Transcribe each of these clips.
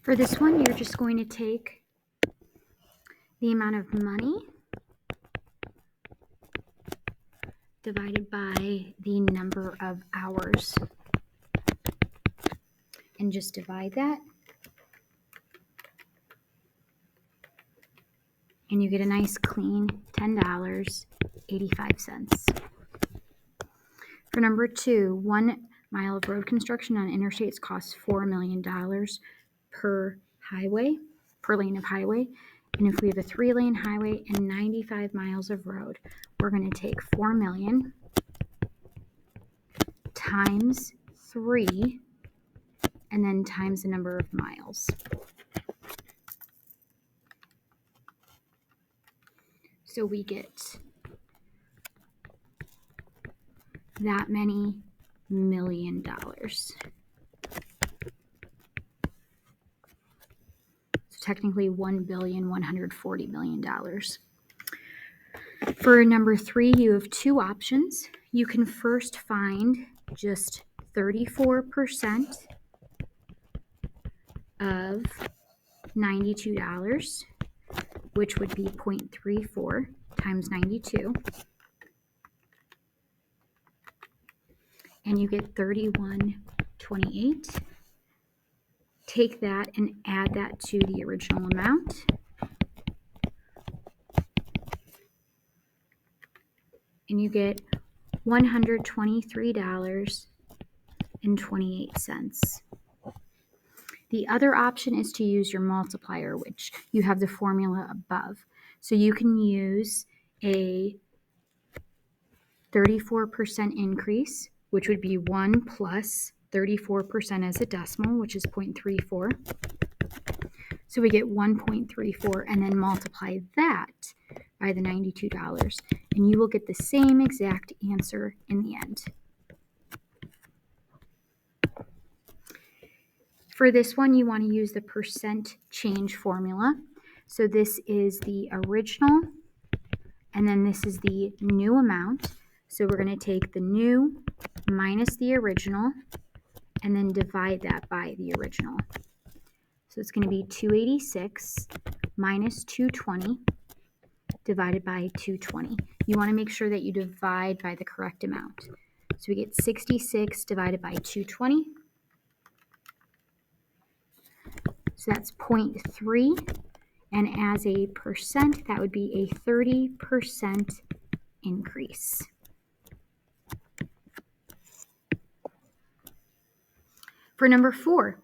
For this one, you're just going to take the amount of money divided by the number of hours and just divide that. And you get a nice clean $10.85. For number 2, 1 mile of road construction on interstates costs $4 million per lane of highway. And if we have a 3-lane highway and 95 miles of road, we're going to take 4 million times 3 and then times the number of miles. So we get that many $1 million. So technically $1,140,000,000. For number 3, you have 2 options. You can first find just 34% of $92, which would be 0.34 times 92. And you get 31.28. Take that and add that to the original amount. And you get $123.28. The other option is to use your multiplier, which you have the formula above. So you can use a 34% increase, which would be 1 plus 34% as a decimal, which is 0.34. So we get 1.34 and then multiply that by the $92, and you will get the same exact answer in the end. For this one, you want to use the percent change formula. So this is the original, and then this is the new amount. So we're going to take the new minus the original, and then divide that by the original. So it's going to be 286 minus 220 divided by 220. You want to make sure that you divide by the correct amount. So we get 66 divided by 220. So that's 0.3. And as a percent, that would be a 30% increase. For number 4,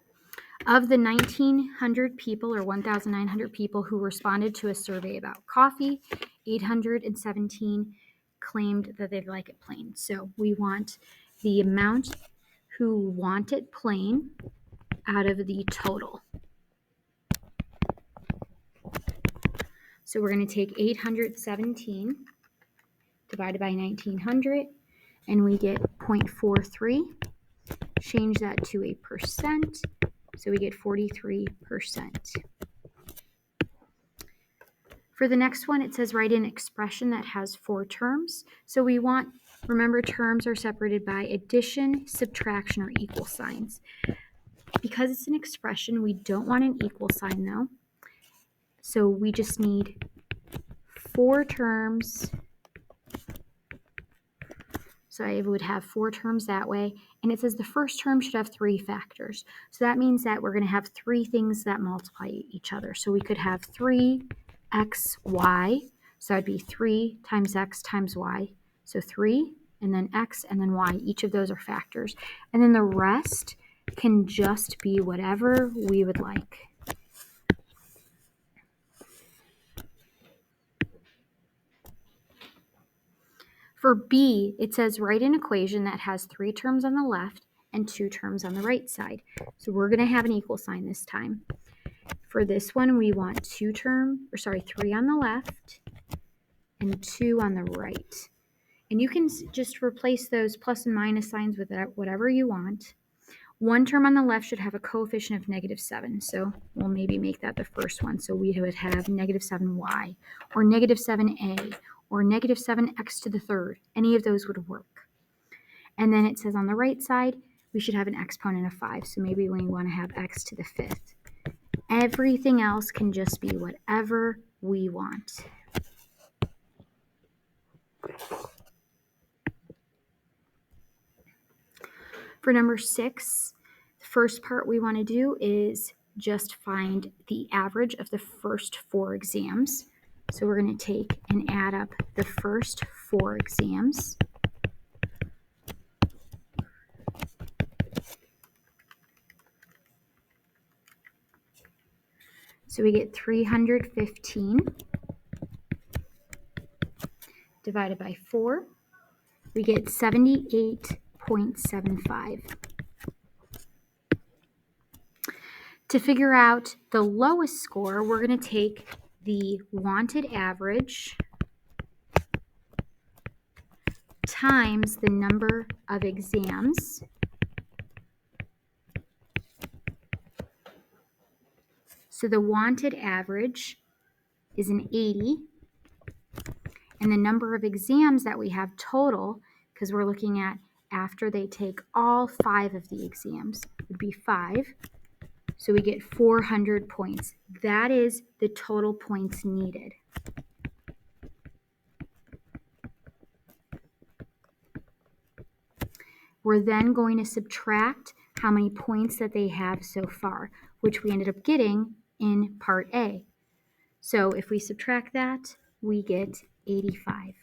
of the 1,900 people or 1,900 people who responded to a survey about coffee, 817 claimed that they'd like it plain. So we want the amount who want it plain out of the total. So we're going to take 817 divided by 1,900, and we get 0.43. Change that to a percent, so we get 43%. For the next one, it says write an expression that has 4 terms. So we want, remember, terms are separated by addition, subtraction, or equal signs. Because it's an expression, we don't want an equal sign though. So we just need 4 terms. So I would have 4 terms that way. And it says the first term should have 3 factors. So that means that we're going to have 3 things that multiply each other. So we could have 3xy. So that'd be 3 times x times y. So 3 and then x and then y. Each of those are factors. And then the rest can just be whatever we would like. For B, it says write an equation that has 3 terms on the left and 2 terms on the right side. So we're going to have an equal sign this time. For this one, we want 3 on the left and 2 on the right. And you can just replace those plus and minus signs with whatever you want. 1 term on the left should have a coefficient of -7. So we'll maybe make that the first one. So we would have -7y or -7a or -7x to the third. Any of those would work. And then it says on the right side, we should have an exponent of 5. So maybe we want to have x to the 5th. Everything else can just be whatever we want. For number 6, the first part we want to do is just find the average of the first 4 exams. So we're going to take and add up the first 4 exams. So we get 315 divided by 4. We get 78.75. To figure out the lowest score, we're going to take the wanted average times the number of exams So the wanted average is an 80, and the number of exams that we have total, because we're looking at after they take all 5 of the exams, would be 5. So we get 400 points. That is the total points needed. We're then going to subtract how many points that they have so far, which we ended up getting in Part A. So if we subtract that, we get 85.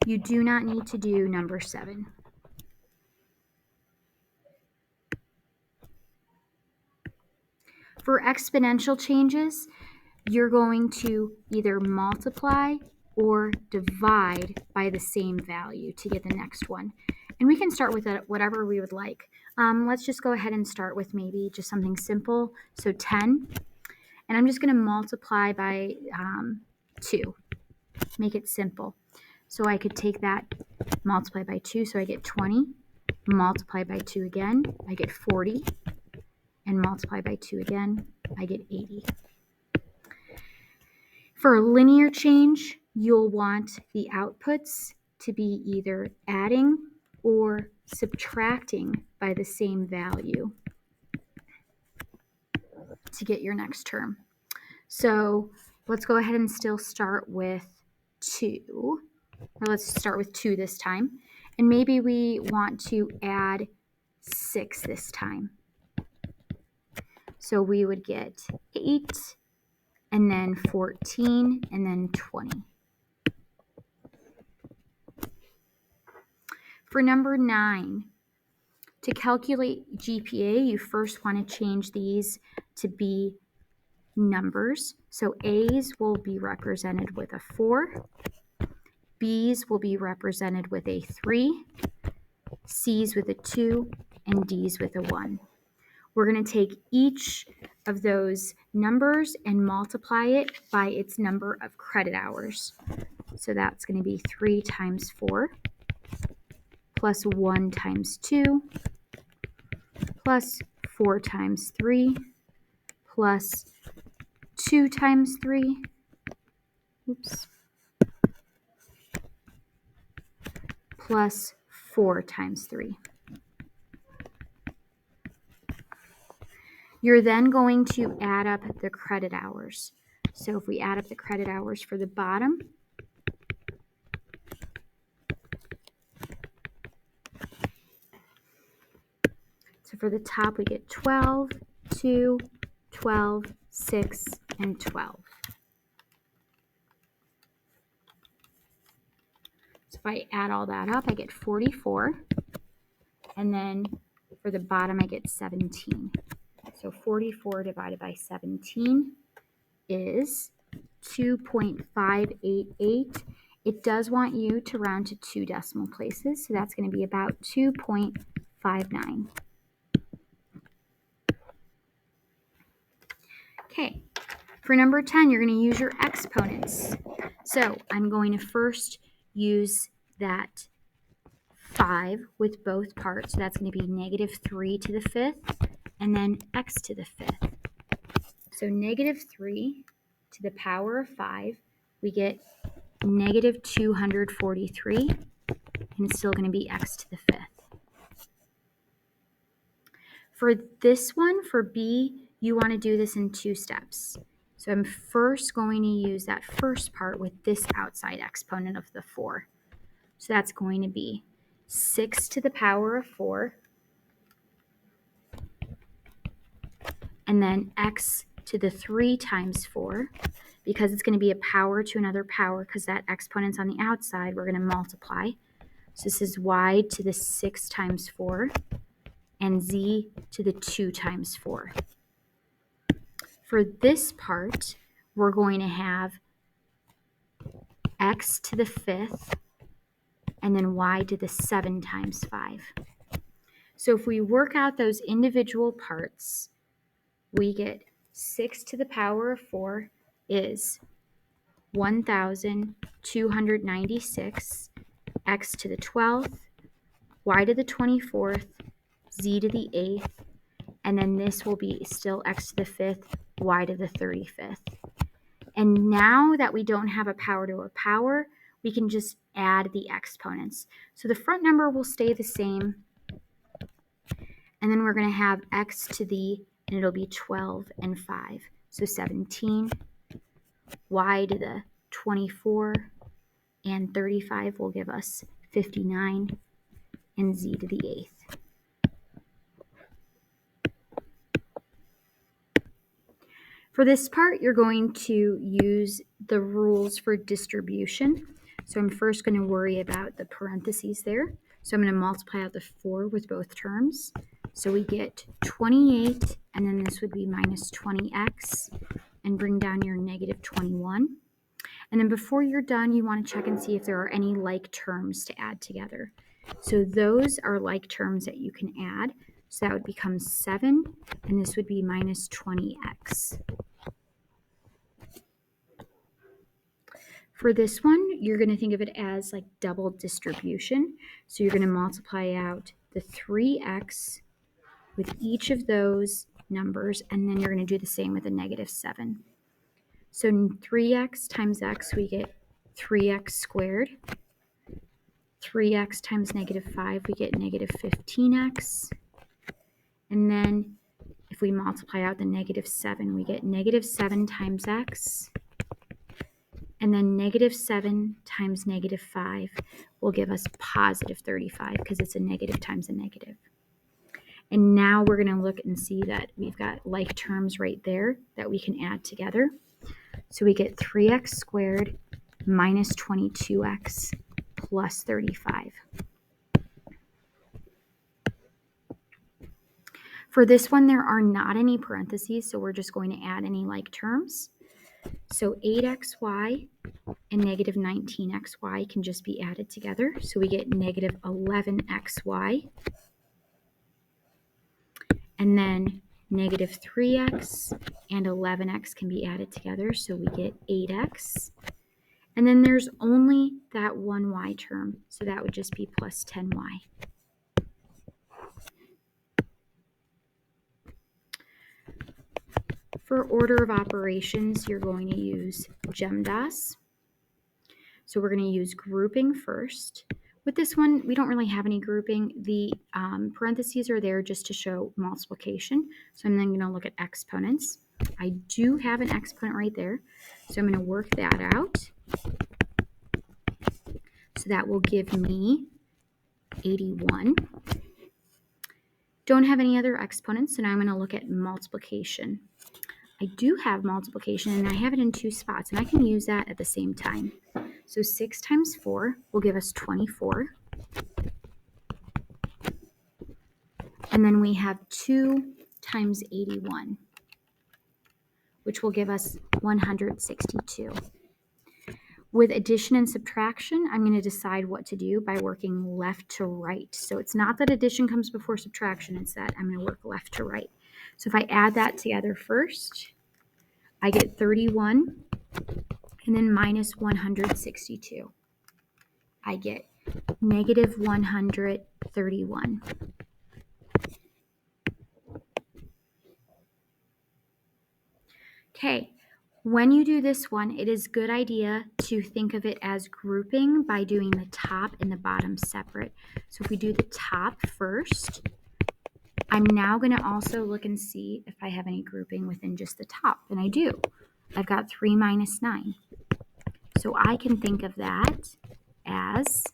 You do not need to do number 7. For exponential changes, you're going to either multiply or divide by the same value to get the next one. And we can start with whatever we would like. Let's just go ahead and start with maybe just something simple. So 10, and I'm just going to multiply by 2. Make it simple. So I could take that, multiply by 2, so I get 20. Multiply by 2 again, I get 40. And multiply by 2 again, I get 80. For a linear change, you'll want the outputs to be either adding or subtracting by the same value to get your next term. So let's go ahead and still start with 2, or let's start with 2 this time. And maybe we want to add 6 this time. So we would get 8, and then 14, and then 20. For number 9, to calculate GPA, you first want to change these to be numbers. So A's will be represented with a 4, B's will be represented with a 3, C's with a 2, and D's with a 1. We're going to take each of those numbers and multiply it by its number of credit hours. So that's going to be 3 times 4 plus 1 times 2 plus 4 times 3 plus 2 times 3 plus 4 times 3. You're then going to add up the credit hours. So if we add up the credit hours for the bottom, so for the top we get 12, 2, 12, 6, and 12. So if I add all that up, I get 44. And then for the bottom, I get 17. So 44 divided by 17 is 2.588. It does want you to round to 2 decimal places, so that's going to be about 2.59. Okay, for number 10, you're going to use your exponents. So I'm going to first use that 5 with both parts. So that's going to be -3 to the 5th, and then x to the 5th. So -3 to the power of 5, we get -243, and it's still going to be x to the 5th. For this one, for B, you want to do this in 2 steps. So I'm first going to use that first part with this outside exponent of the 4. So that's going to be 6 to the power of 4, and then x to the 3 times 4, because it's going to be a power to another power because that exponent's on the outside, we're going to multiply. So this is y to the 6 times 4 and z to the 2 times 4. For this part, we're going to have x to the 5th and then y to the 7 times 5. So if we work out those individual parts, we get 6 to the power of 4 is 1,296, x to the 12th, y to the 24th, z to the 8th, and then this will be still x to the 5th, y to the 35th. And now that we don't have a power to a power, we can just add the exponents. So the front number will stay the same, and then we're going to have x to the, and it'll be 12 and 5. So 17, y to the 24, and 35 will give us 59, and z to the 8th. For this part, you're going to use the rules for distribution. So I'm first going to worry about the parentheses there. So I'm going to multiply out the 4 with both terms. So we get 28, and then this would be minus 20x, and bring down your negative 21. And then before you're done, you want to check and see if there are any like terms to add together. So those are like terms that you can add. So that would become 7, and this would be minus 20x. For this one, you're going to think of it as like double distribution. So you're going to multiply out the 3x with each of those numbers, and then you're going to do the same with the negative 7. So 3x times x, we get 3x squared. 3x times negative 5, we get negative 15x. And then if we multiply out the negative 7, we get negative 7 times x. And then negative 7 times negative 5 will give us positive 35 because it's a negative times a negative. And now we're going to look and see that we've got like terms right there that we can add together. So we get 3x squared minus 22x plus 35. For this one, there are not any parentheses, so we're just going to add any like terms. So 8xy and negative 19xy can just be added together. So we get negative 11xy. And then negative 3x and 11x can be added together. So we get 8x. And then there's only that one y term. So that would just be plus 10y. For order of operations, you're going to use GEMDAS. So we're going to use grouping first. With this one, we don't really have any grouping. The parentheses are there just to show multiplication. So I'm then going to look at exponents. I do have an exponent right there. So I'm going to work that out. So that will give me 81. Don't have any other exponents, so now I'm going to look at multiplication. I do have multiplication, and I have it in 2 spots, and I can use that at the same time. So 6 times 4 will give us 24. And then we have 2 times 81, which will give us 162. With addition and subtraction, I'm going to decide what to do by working left to right. So it's not that addition comes before subtraction, it's that I'm going to work left to right. So if I add that together first, I get 31, and then minus 162. I get negative 131. Okay, when you do this one, it is a good idea to think of it as grouping by doing the top and the bottom separate. So if we do the top first, I'm now going to also look and see if I have any grouping within just the top, and I do. I've got 3 minus 9. So I can think of that as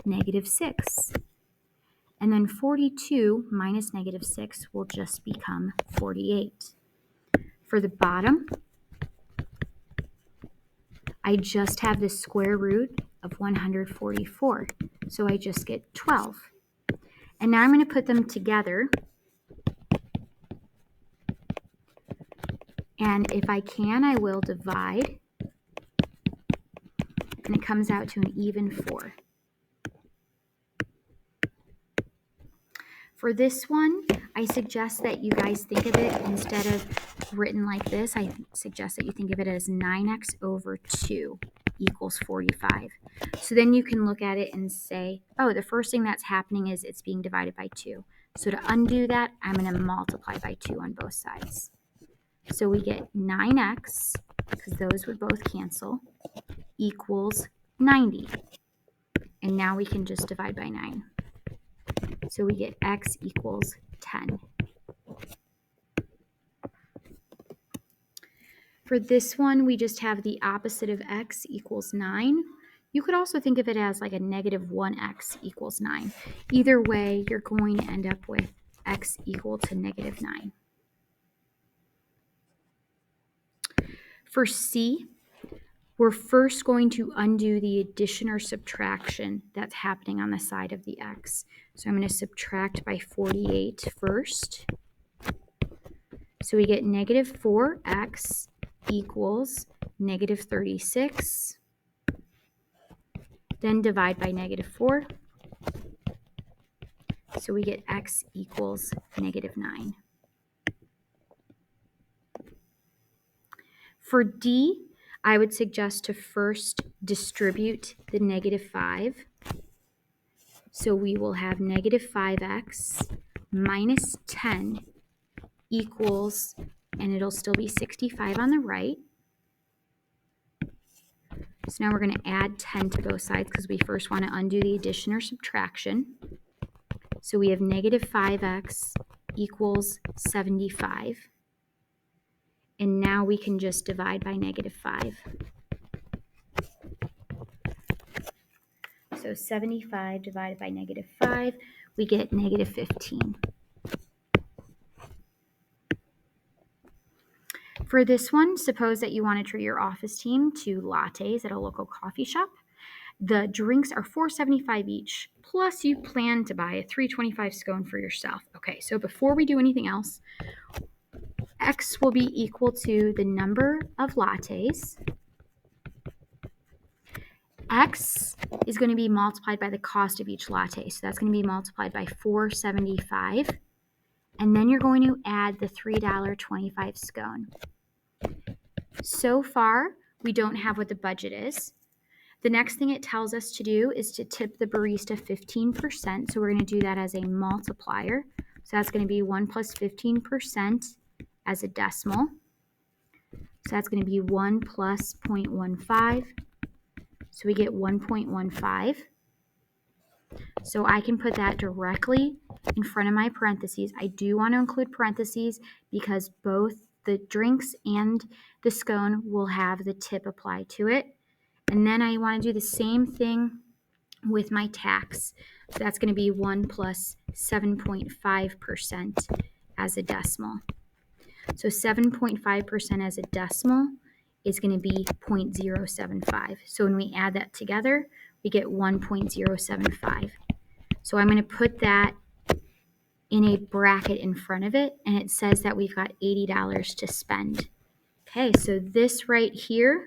-6. And then 42 minus -6 will just become 48. For the bottom, I just have the square root of 144. So I just get 12. And now I'm going to put them together. And if I can, I will divide. And it comes out to an even 4. For this one, I suggest that you guys think of it, instead of written like this, I suggest that you think of it as 9x over 2 equals 45. So then you can look at it and say, oh, the first thing that's happening is it's being divided by 2. So to undo that, I'm going to multiply by 2 on both sides. So we get 9x, because those would both cancel, equals 90. And now we can just divide by 9. So we get x equals 10. For this one, we just have the opposite of x equals 9. You could also think of it as like a -1x equals 9. Either way, you're going to end up with x equal to -9. For C, we're first going to undo the addition or subtraction that's happening on the side of the x. So I'm going to subtract by 48 first. So we get -4x equals -36. Then divide by -4. So we get x equals -9. For D, I would suggest to first distribute the -5. So we will have -5x minus 10 equals, and it'll still be 65 on the right. So now we're going to add 10 to both sides because we first want to undo the addition or subtraction. So we have -5x equals 75. And now we can just divide by -5. So 75 divided by -5, we get -15. For this one, suppose that you want to treat your office team to lattes at a local coffee shop. The drinks are $4.75 each, plus you plan to buy a $3.25 scone for yourself. Okay, so before we do anything else, x will be equal to the number of lattes. X is going to be multiplied by the cost of each latte. So that's going to be multiplied by $4.75. And then you're going to add the $3.25 scone. So far, we don't have what the budget is. The next thing it tells us to do is to tip the barista 15%. So we're going to do that as a multiplier. So that's going to be 1 plus 15% as a decimal. So that's going to be 1 plus 0.15. So we get 1.15. So I can put that directly in front of my parentheses. I do want to include parentheses because both the drinks and the scone will have the tip applied to it. And then I want to do the same thing with my tax. So that's going to be 1 plus 7.5% as a decimal. So 7.5% as a decimal is going to be 0.075. So when we add that together, we get 1.075. So I'm going to put that in a bracket in front of it, and it says that we've got $80 to spend. Okay, so this right here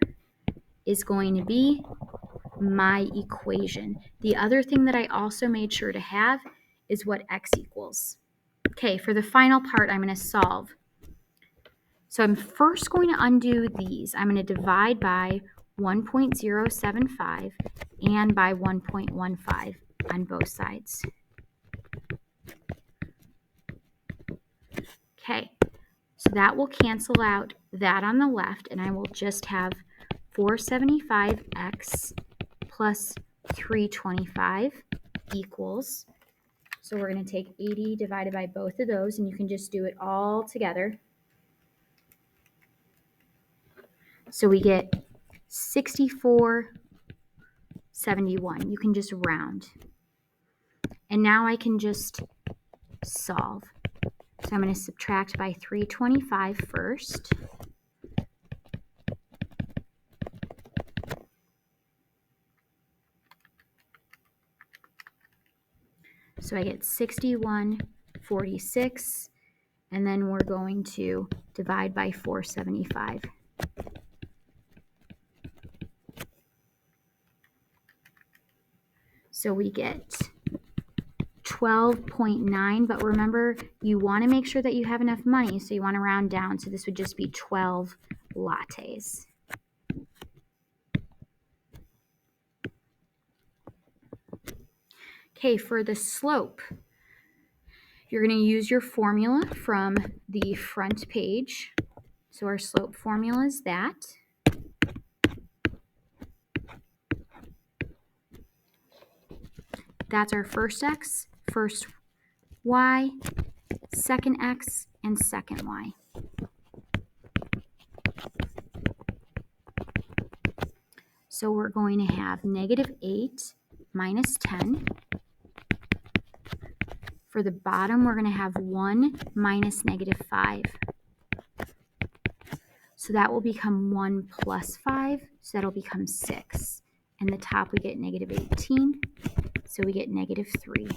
is going to be my equation. The other thing that I also made sure to have is what x equals. Okay, for the final part, I'm going to solve. So I'm first going to undo these. I'm going to divide by 1.075 and by 1.15 on both sides. Okay, so that will cancel out that on the left, and I will just have 475x plus 325 equals, So we're going to take 80 divided by both of those, and you can just do it all together. So we get 64.71. You can just round. And now I can just solve. So I'm going to subtract by 325 first. So I get 61.46, and then we're going to divide by 475. So we get 12.9, but remember, you want to make sure that you have enough money, so you want to round down. So this would just be 12 lattes. Okay, for the slope, you're going to use your formula from the front page. So our slope formula is that. That's our first x, first y, second x, and second y. So we're going to have -8 minus 10. For the bottom, we're going to have 1 minus -5. So that will become 1 plus 5, so that'll become 6. And the top, we get -18, so we get -3.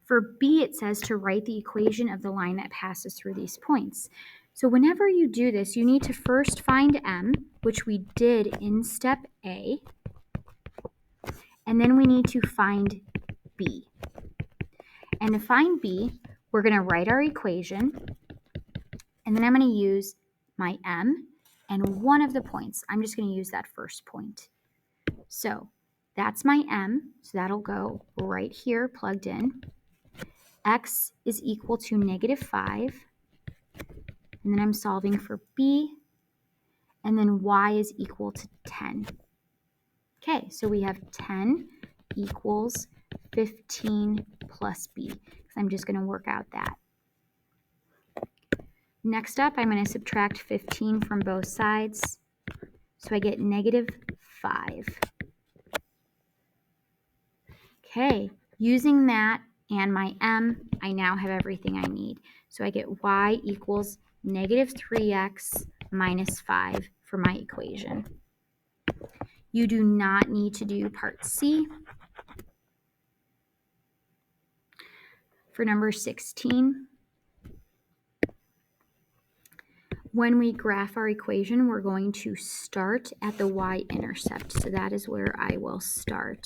For B, it says to write the equation of the line that passes through these points. So whenever you do this, you need to first find M, which we did in step A, and then we need to find B. And to find B, we're going to write our equation, and then I'm going to use my M and one of the points. I'm just going to use that first point. So that's my M, so that'll go right here plugged in. X is equal to -5, and then I'm solving for B, and then Y is equal to 10. Okay, so we have 10 equals 15 plus B. So I'm just going to work out that. Next up, I'm going to subtract 15 from both sides, so I get -5. Okay, using that and my M, I now have everything I need. So I get Y equals -3x minus 5 for my equation. You do not need to do part C. For number 16, when we graph our equation, we're going to start at the y-intercept. So that is where I will start.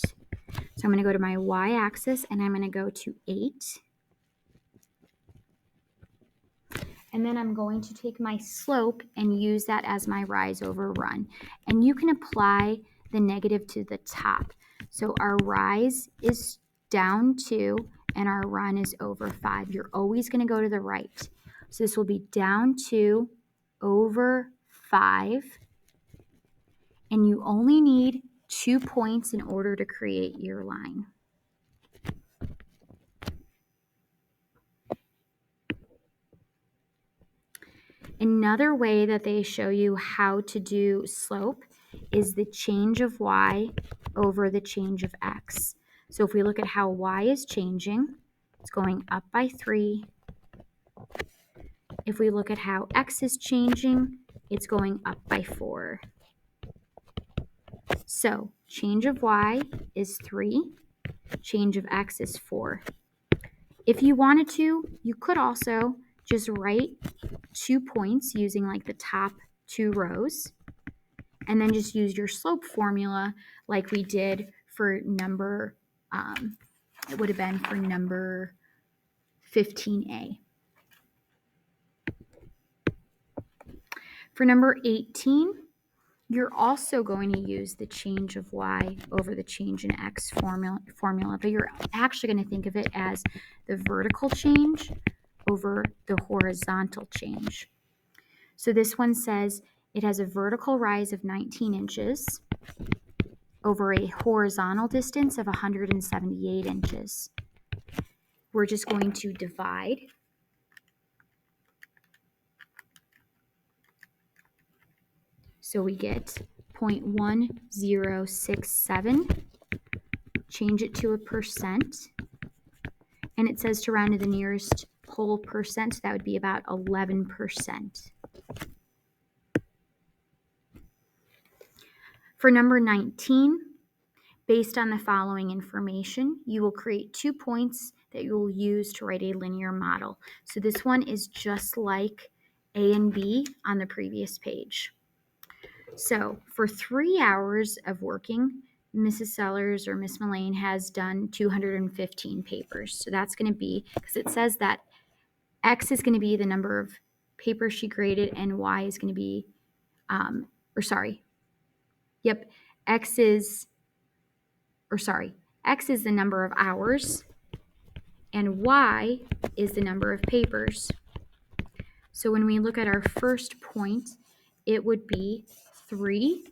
So I'm going to go to my y-axis, and I'm going to go to 8. And then I'm going to take my slope and use that as my rise over run. And you can apply the negative to the top. So our rise is down 2, and our run is over 5. You're always going to go to the right. So this will be down 2 over 5. And you only need 2 points in order to create your line. Another way that they show you how to do slope is the change of y over the change of x. So if we look at how y is changing, it's going up by 3. If we look at how x is changing, it's going up by 4. So change of y is 3, change of x is 4. If you wanted to, you could also just write 2 points using like the top 2 rows, and then just use your slope formula like we did for number, it would have been for number 15A. For number 18, you're also going to use the change of y over the change in x formula, but you're actually going to think of it as the vertical change over the horizontal change. So this one says it has a vertical rise of 19 inches, over a horizontal distance of 178 inches. We're just going to divide. So we get 0.1067, change it to a percent, and it says to round to the nearest whole percent, that would be about 11%. For number 19, based on the following information, you will create 2 points that you will use to write a linear model. So this one is just like A and B on the previous page. So for 3 hours of working, Mrs. Sellers or Miss Mullane has done 215 papers. So that's going to be, because it says that X is going to be the number of papers she graded and Y is going to be, X is the number of hours and Y is the number of papers. So when we look at our first point, it would be 3,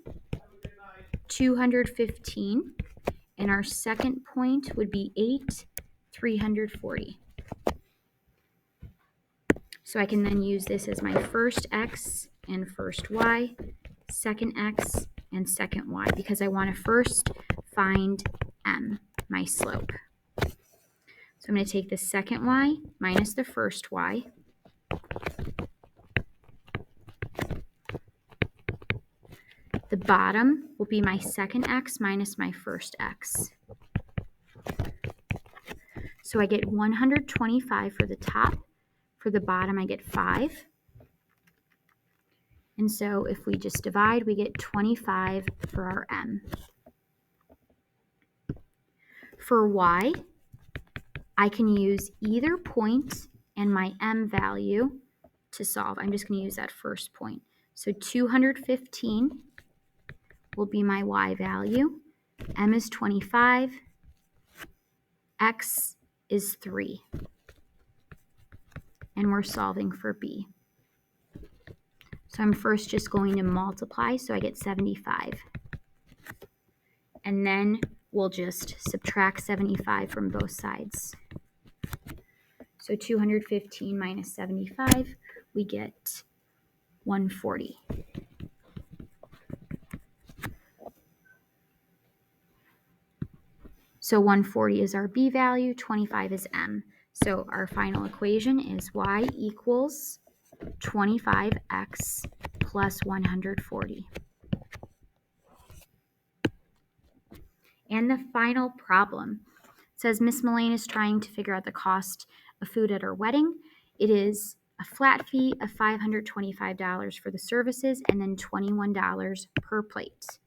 215, and our second point would be 8, 340. So I can then use this as my first X and first Y, second X and second Y, because I want to first find M, my slope. So I'm going to take the second Y minus the first Y. The bottom will be my second X minus my first X. So I get 125 for the top. For the bottom, I get 5. And so if we just divide, we get 25 for our M. For Y, I can use either point and my M value to solve. I'm just going to use that first point. So 215 will be my Y value. M is 25. X is 3. And we're solving for B. So I'm first just going to multiply, so I get 75. And then we'll just subtract 75 from both sides. So 215 minus 75, we get 140. So 140 is our B value, 25 is M. So our final equation is Y equals 25X plus 140. And the final problem says Miss Mullane is trying to figure out the cost of food at her wedding. It is a flat fee of $525 for the services and then $21 per plate.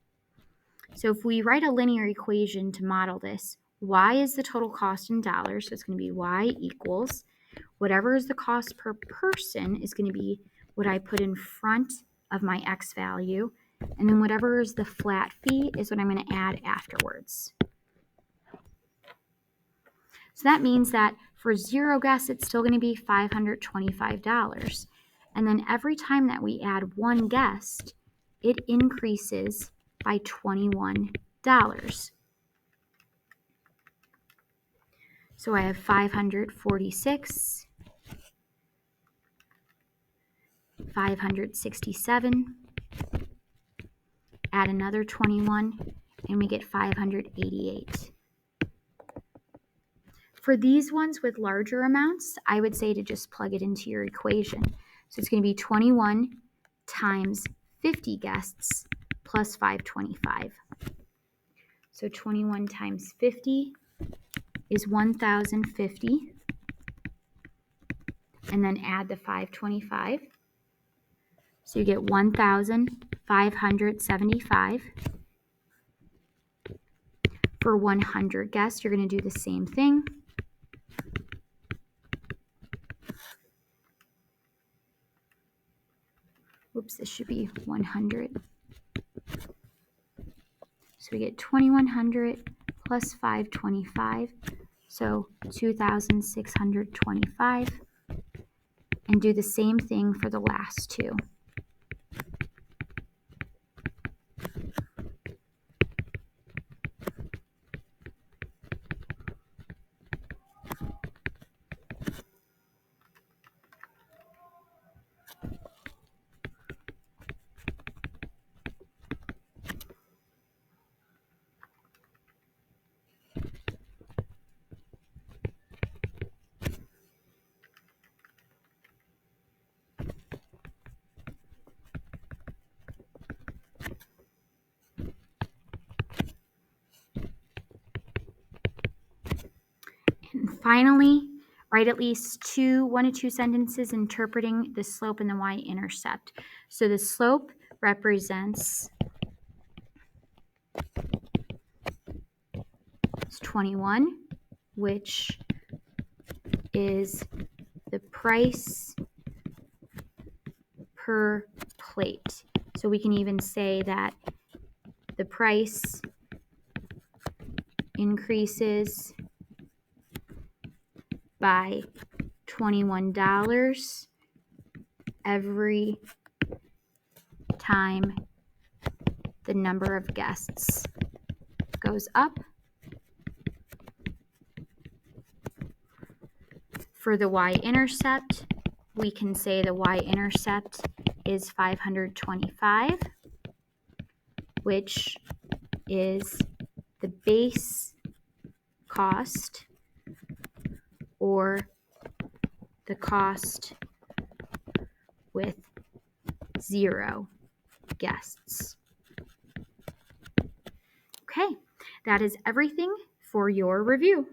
So if we write a linear equation to model this, Y is the total cost in dollars, so it's going to be Y equals whatever is the cost per person is going to be what I put in front of my X value, and then whatever is the flat fee is what I'm going to add afterwards. So that means that for 0 guests, it's still going to be $525. And then every time that we add 1 guest, it increases by $21. So I have 546, 567, add another 21, and we get 588. For these ones with larger amounts, I would say to just plug it into your equation. So it's going to be 21 times 50 guests plus 525. So 21 times 50 is 1,050. And then add the 525. So you get 1,575. For 100 guests, you're going to do the same thing. Oops, this should be 100. So we get 2,100 plus 525, so 2,625. And do the same thing for the last 2. Finally, write at least 1 to 2 sentences interpreting the slope and the y-intercept. So the slope represents 21, which is the price per plate. So we can even say that the price increases by $21 every time the number of guests goes up. For the y-intercept, we can say the y-intercept is 525, which is the base cost, or the cost with 0 guests. Okay, that is everything for your review.